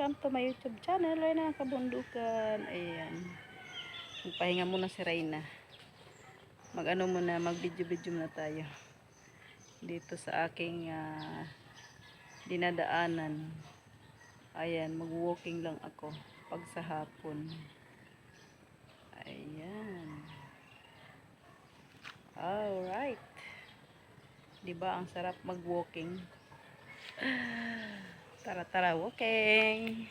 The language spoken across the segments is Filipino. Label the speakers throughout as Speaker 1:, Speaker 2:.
Speaker 1: welcome to my YouTube channel, Reyna Kabundukan. Ayan. Magpahinga muna si Reyna. Mag-ano muna, mag-video-video muna tayo. Dito sa aking dinadaanan. Ayan, mag-walking lang ako pag sa hapon. Ayan. Alright. Diba ang sarap mag-walking? Tara-tara, walking.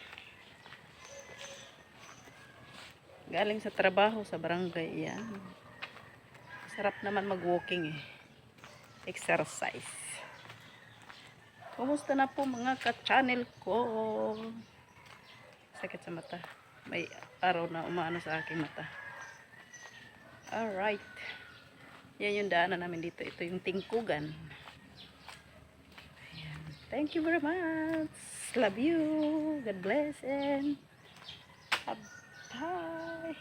Speaker 1: Galing sa trabaho sa barangay. Yan. Sarap naman mag-walking eh. Exercise. Kumusta na po mga ka-channel ko? Sakit sa mata. May araw na umaano sa aking mata. Alright. Yan yung daanan namin dito. Ito yung Tingkugan. Ayan. Thank you very much. Love you. God bless and bye.